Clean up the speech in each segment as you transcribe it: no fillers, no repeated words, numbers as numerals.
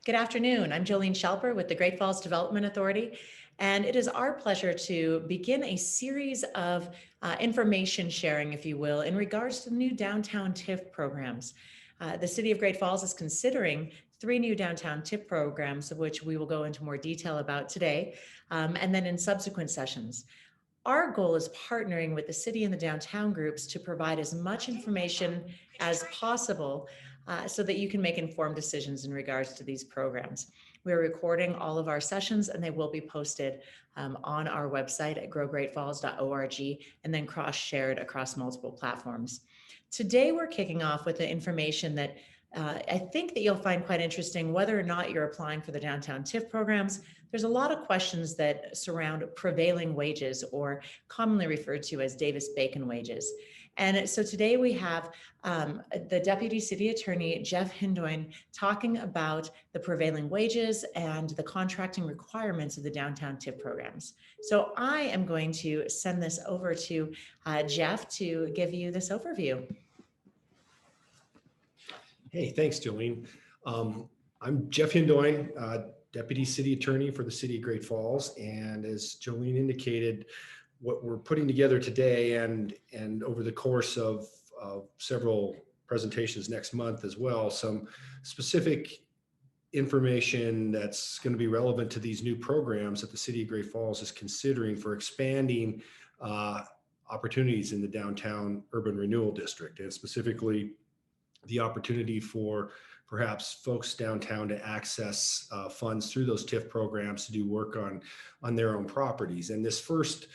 Good afternoon. I'm Jolene Schelper with the Great Falls Development Authority, and it is our pleasure to begin a series of information sharing, if you will, in regards to the new downtown TIF programs. The City of Great Falls is considering 3 new downtown TIF programs, of which we will go into more detail about today, and then in subsequent sessions. Our goal is partnering with the city and the downtown groups to provide as much information as possible so that you can make informed decisions in regards to these programs. We're recording all of our sessions and they will be posted on our website at growgreatfalls.org and then cross-shared across multiple platforms. Today, we're kicking off with the information that I think that you'll find quite interesting, whether or not you're applying for the downtown TIF programs. There's a lot of questions that surround prevailing wages, or commonly referred to as Davis-Bacon wages. And so today we have the Deputy City Attorney, Jeff Hindoin, talking about the prevailing wages and the contracting requirements of the downtown TIF programs. So I am going to send this over to Jeff to give you this overview. Hey, thanks, Jolene. I'm Jeff Hindoin, Deputy City Attorney for the City of Great Falls. And as Jolene indicated, what we're putting together today and over the course of several presentations next month as well, some specific information that's going to be relevant to these new programs that the City of Great Falls is considering for expanding opportunities in the downtown urban renewal district, and specifically the opportunity for perhaps folks downtown to access funds through those TIF programs to do work on their own properties. And this first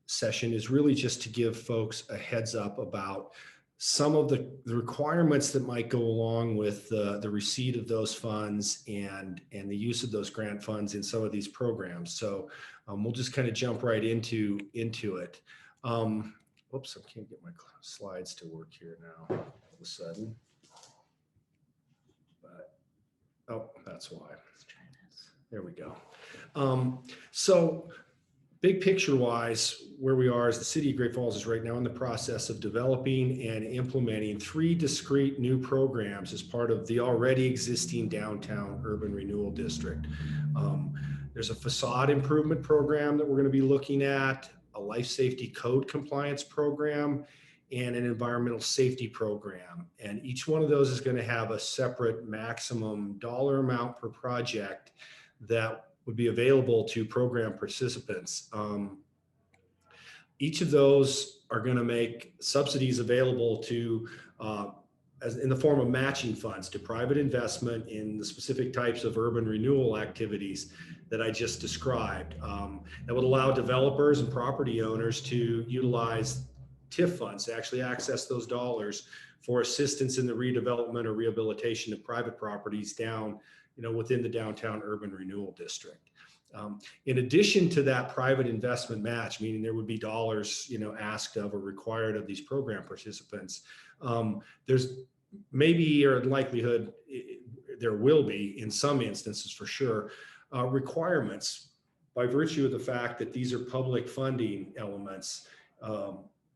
session is really just to give folks a heads up about some of the requirements that might go along with the receipt of those funds and the use of those grant funds in some of these programs. So we'll just kind of jump right into it. Whoops, I can't get my slides to work here now all of a sudden. Oh, that's why. There we go. So big picture wise, where we are is the City of Great Falls is right now in the process of developing and implementing 3 discrete new programs as part of the already existing downtown urban renewal district. There's a facade improvement program that we're going to be looking at, a life safety code compliance program, and an environmental safety program. And each one of those is going to have a separate maximum dollar amount per project that would be available to program participants. Each of those are going to make subsidies available to, as in the form of matching funds to private investment in the specific types of urban renewal activities that I just described. That would allow developers and property owners to utilize TIF funds to actually access those dollars for assistance in the redevelopment or rehabilitation of private properties down, within the downtown urban renewal district. In addition to that private investment match, meaning there would be dollars, asked of or required of these program participants, there's maybe, or in likelihood, there will be in some instances for sure, requirements by virtue of the fact that these are public funding elements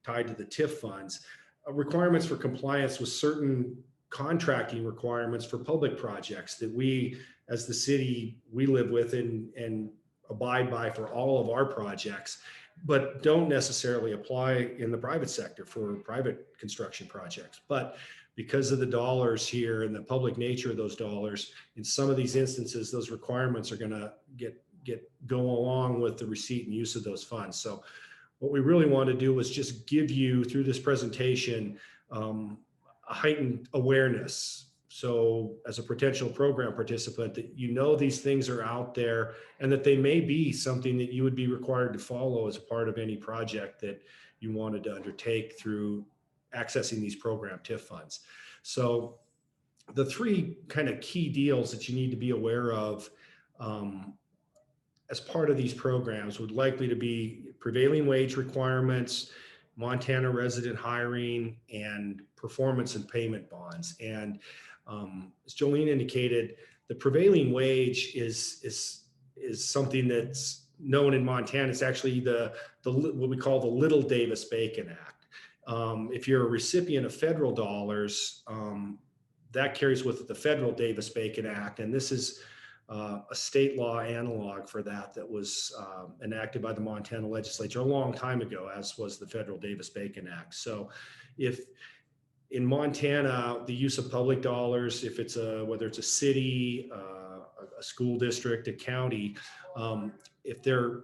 tied to the TIF funds, requirements for compliance with certain contracting requirements for public projects that we, as the city, we live with and abide by for all of our projects, but don't necessarily apply in the private sector for private construction projects. But because of the dollars here and the public nature of those dollars, in some of these instances, those requirements are going to go along with the receipt and use of those funds. So what we really want to do is just give you, through this presentation, a heightened awareness. So as a potential program participant, that these things are out there and that they may be something that you would be required to follow as a part of any project that you wanted to undertake through accessing these program TIF funds. So the 3 kind of key deals that you need to be aware of as part of these programs would likely to be prevailing wage requirements, Montana resident hiring, and performance and payment bonds. And as Jolene indicated, the prevailing wage is something that's known in Montana. It's actually what we call the Little Davis-Bacon Act. If you're a recipient of federal dollars, that carries with it the federal Davis-Bacon Act, and this is a state law analog for that was enacted by the Montana legislature a long time ago, as was the federal Davis-Bacon Act. So if in Montana, the use of public dollars, if it's whether it's a city, a school district, a county, if they're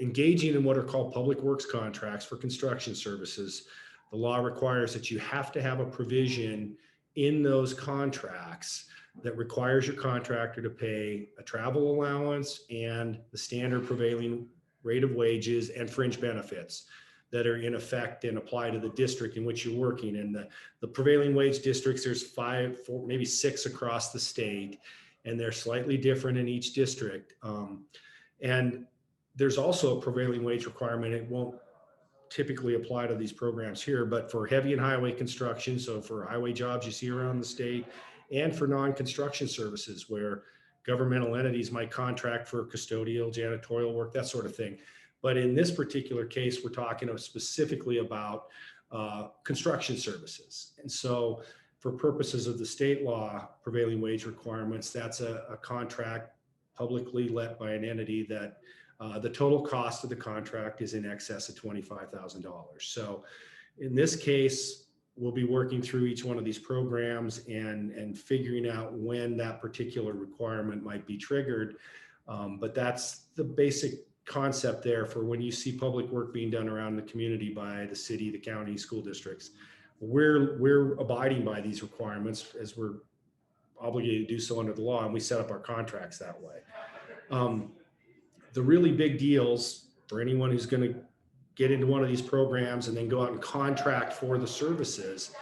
engaging in what are called public works contracts for construction services, the law requires that you have to have a provision in those contracts that requires your contractor to pay a travel allowance and the standard prevailing rate of wages and fringe benefits that are in effect and apply to the district in which you're working. In the prevailing wage districts, there's 5, 4, maybe 6 across the state, and they're slightly different in each district. And there's also a prevailing wage requirement. It won't typically apply to these programs here, but for heavy and highway construction, so for highway jobs you see around the state, and for non-construction services where governmental entities might contract for custodial, janitorial work, that sort of thing. But in this particular case, we're talking specifically about construction services. And so for purposes of the state law prevailing wage requirements, that's a contract publicly let by an entity that the total cost of the contract is in excess of $25,000. So in this case, we'll be working through each one of these programs and figuring out when that particular requirement might be triggered. But that's the basic concept there for when you see public work being done around the community by the city, the county, school districts. We're abiding by these requirements as we're obligated to do so under the law, and we set up our contracts that way. The really big deals for anyone who's going to get into one of these programs and then go out and contract for the services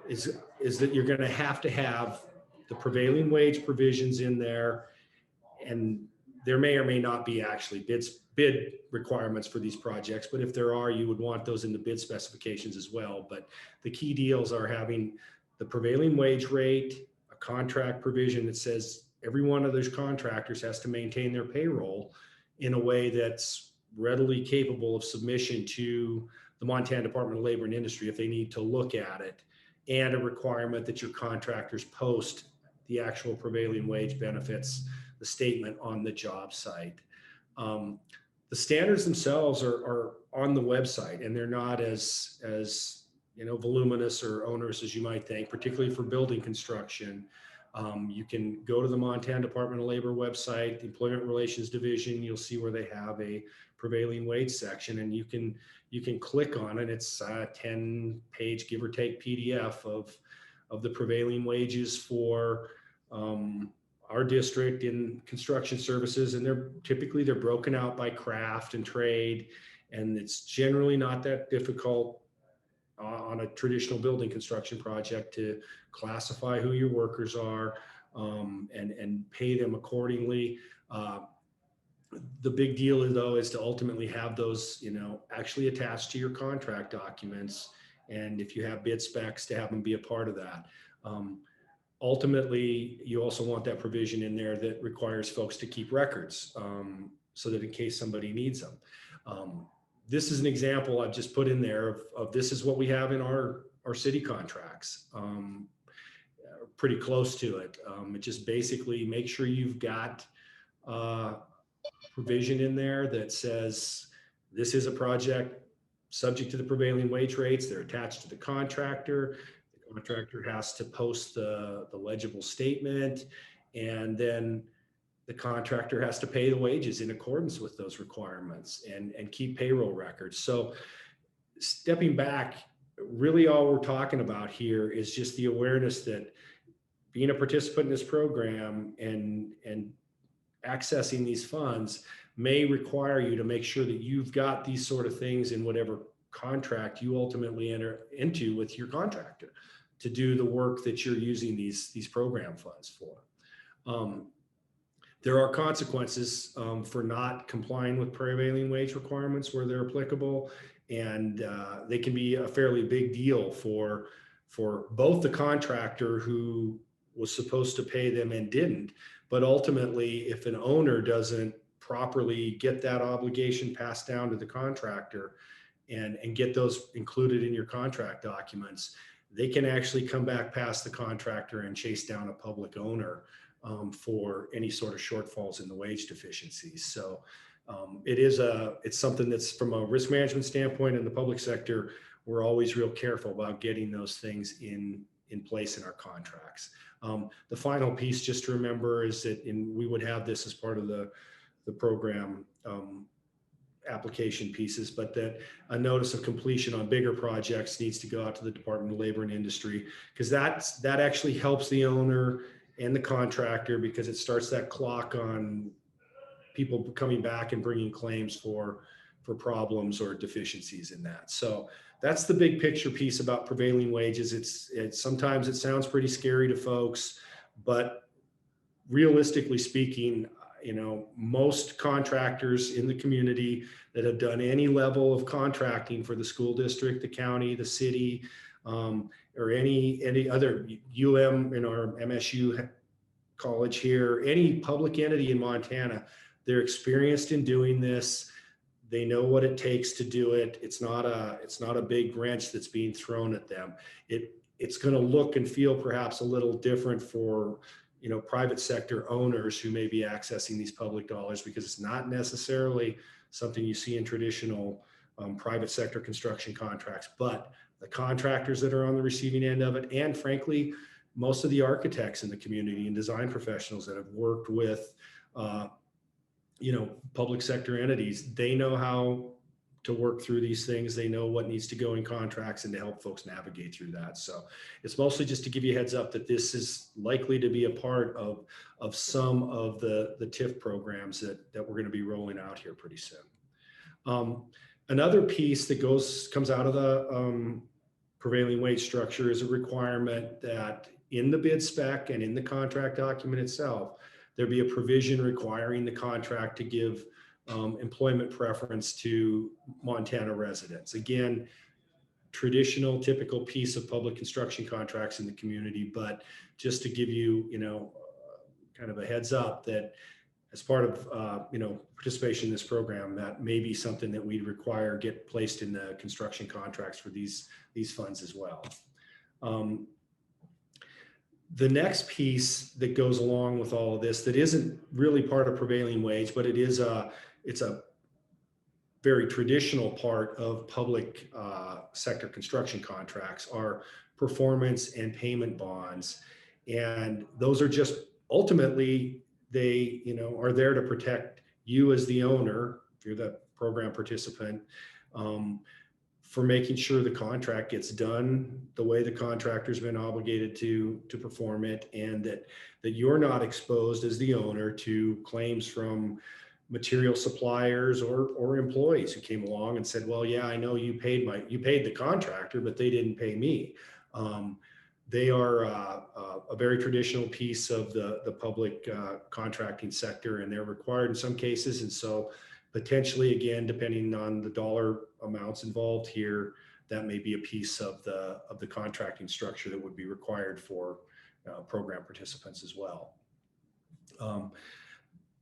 is that you're going to have the prevailing wage provisions in there, and there may or may not be actually bid requirements for these projects, but if there are, you would want those in the bid specifications as well. But the key deals are having the prevailing wage rate, a contract provision that says every one of those contractors has to maintain their payroll in a way that's readily capable of submission to the Montana Department of Labor and Industry if they need to look at it, and a requirement that your contractors post the actual prevailing wage benefits, the statement on the job site. The standards themselves are on the website, and they're not as voluminous or onerous as you might think, particularly for building construction. You can go to the Montana Department of Labor website, the Employment Relations Division. You'll see where they have a prevailing wage section, and you can click on it. It's a 10-page, give or take, PDF of the prevailing wages for our district in construction services, and they're broken out by craft and trade, and it's generally not that difficult on a traditional building construction project to classify who your workers are and pay them accordingly. The big deal though is to ultimately have those actually attached to your contract documents, and if you have bid specs, to have them be a part of that. Ultimately, you also want that provision in there that requires folks to keep records so that in case somebody needs them. This is an example I've just put in there of this is what we have in our city contracts, pretty close to it. It just basically make sure you've got provision in there that says this is a project subject to the prevailing wage rates. They're attached to the contractor. The contractor has to post the legible statement, and then the contractor has to pay the wages in accordance with those requirements and keep payroll records. So stepping back, really all we're talking about here is just the awareness that being a participant in this program and accessing these funds may require you to make sure that you've got these sort of things in whatever contract you ultimately enter into with your contractor to do the work that you're using these program funds for. There are consequences for not complying with prevailing wage requirements where they're applicable, and they can be a fairly big deal for both the contractor who was supposed to pay them and didn't, but ultimately if an owner doesn't properly get that obligation passed down to the contractor and get those included in your contract documents, they can actually come back past the contractor and chase down a public owner for any sort of shortfalls in the wage deficiencies. So it's something that's, from a risk management standpoint in the public sector, we're always real careful about getting those things in place in our contracts. The final piece just to remember is that we would have this as part of the program application pieces, but that a notice of completion on bigger projects needs to go out to the Department of Labor and Industry, because that actually helps the owner and the contractor, because it starts that clock on people coming back and bringing claims for problems or deficiencies in that. So that's the big picture piece about prevailing wages. It's sometimes it sounds pretty scary to folks, but realistically speaking, most contractors in the community that have done any level of contracting for the school district, the county, the city, or any other MSU college here, any public entity in Montana, they're experienced in doing this. They know what it takes to do it. It's not a big wrench that's being thrown at them. It's going to look and feel perhaps a little different for private sector owners who may be accessing these public dollars, because it's not necessarily something you see in traditional private sector construction contracts. But the contractors that are on the receiving end of it, and frankly, most of the architects in the community and design professionals that have worked with public sector entities, they know how to work through these things. They know what needs to go in contracts and to help folks navigate through that. So it's mostly just to give you a heads up that this is likely to be a part of some of the TIF programs that we're going to be rolling out here pretty soon. Another piece that comes out of the prevailing wage structure is a requirement that in the bid spec and in the contract document itself, there be a provision requiring the contract to give employment preference to Montana residents. Again, traditional, typical piece of public construction contracts in the community, but just to give you, kind of a heads up that as part of, participation in this program, that may be something that we'd require get placed in the construction contracts for these funds as well. The next piece that goes along with all of this that isn't really part of prevailing wage, but it's a very traditional part of public sector construction contracts, are performance and payment bonds. And those are just ultimately, they are there to protect you as the owner, if you're the program participant, for making sure the contract gets done the way the contractor's been obligated to perform it, and that you're not exposed as the owner to claims from material suppliers or employees who came along and said, well, yeah, I know you paid the contractor, but they didn't pay me. They are a very traditional piece of the public contracting sector, and they're required in some cases. And so potentially, again, depending on the dollar amounts involved here, that may be a piece of the contracting structure that would be required for program participants as well.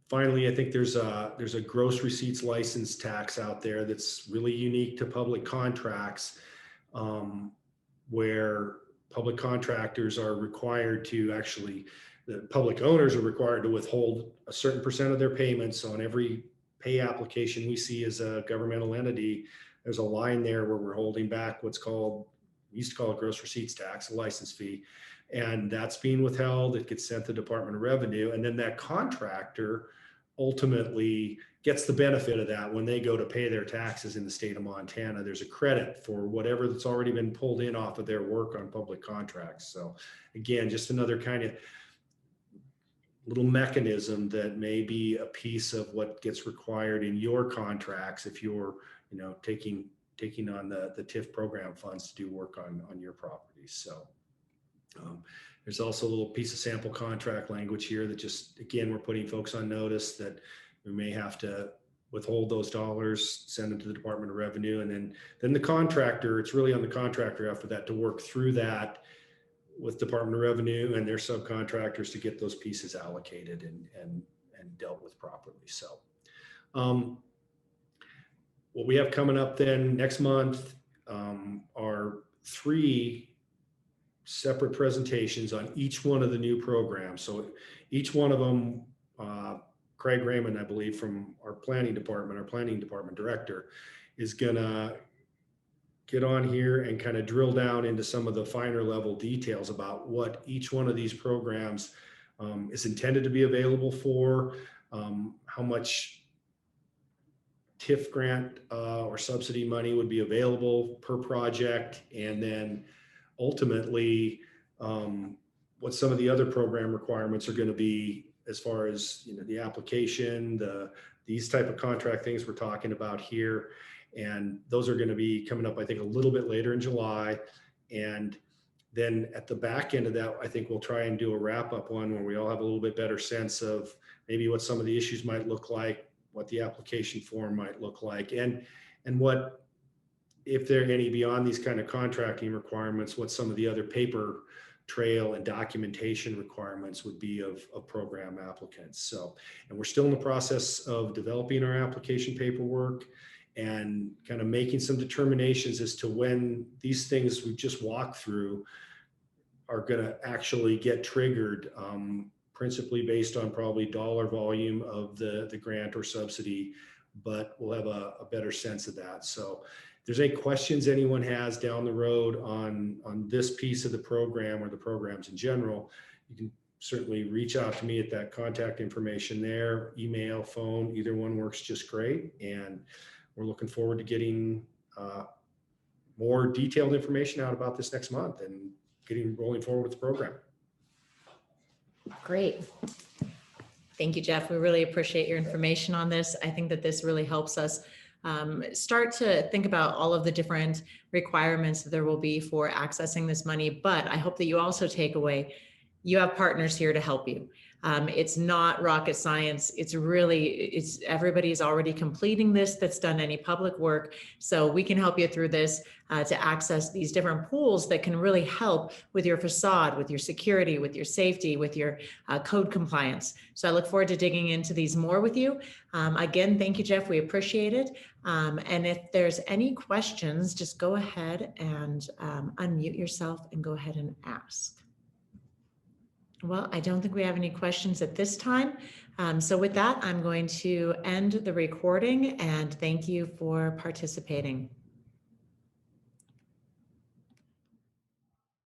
Finally, I think there's a gross receipts license tax out there that's really unique to public contracts, where public contractors are required to the public owners are required to withhold a certain percent of their payments on every pay application we see as a governmental entity. There's a line there where we're holding back we used to call it gross receipts tax, a license fee, and that's being withheld. It gets sent to the Department of Revenue, and then that contractor ultimately gets the benefit of that when they go to pay their taxes in the state of Montana. There's a credit for whatever that's already been pulled in off of their work on public contracts. So again, just another kind of little mechanism that may be a piece of what gets required in your contracts if you're taking on the TIF program funds to do work on your properties. So there's also a little piece of sample contract language here that just, again, we're putting folks on notice that we may have to withhold those dollars, send them to the Department of Revenue, and then the contractor, it's really on the contractor after that to work through that with Department of Revenue and their subcontractors to get those pieces allocated and dealt with properly. So what we have coming up then next month are 3 separate presentations on each one of the new programs. So each one of them, Craig Raymond, I believe, from our planning department director, is gonna get on here and kind of drill down into some of the finer level details about what each one of these programs is intended to be available for, how much TIF grant or subsidy money would be available per project, and then ultimately what some of the other program requirements are going to be as far as, you know, the application, these type of contract things we're talking about here. And those are going to be coming up, I think, a little bit later in July. And then at the back end of that, I think we'll try and do a wrap up one where we all have a little bit better sense of maybe what some of the issues might look like, what the application form might look like, and what, if there are any beyond these kind of contracting requirements, what some of the other paper trail and documentation requirements would be of program applicants. So, and we're still in the process of developing our application paperwork and kind of making some determinations as to when these things we just walked through are going to actually get triggered, principally based on probably dollar volume of the grant or subsidy, but we'll have a better sense of that. So if there's any questions anyone has down the road on this piece of the program or the programs in general, you can certainly reach out to me at that contact information there, email, phone, either one works just great. And we're looking forward to getting more detailed information out about this next month and getting rolling forward with the program. Great. Thank you, Jeff. We really appreciate your information on this. I think that this really helps us start to think about all of the different requirements that there will be for accessing this money. But I hope that you also take away, you have partners here to help you. It's not rocket science. It's everybody's already completing this that's done any public work. So we can help you through this to access these different pools that can really help with your facade, with your security, with your safety, with your code compliance. So I look forward to digging into these more with you. Again, thank you, Jeff. We appreciate it. And if there's any questions, just go ahead and unmute yourself and go ahead and ask. Well, I don't think we have any questions at this time. So with that, I'm going to end the recording and thank you for participating.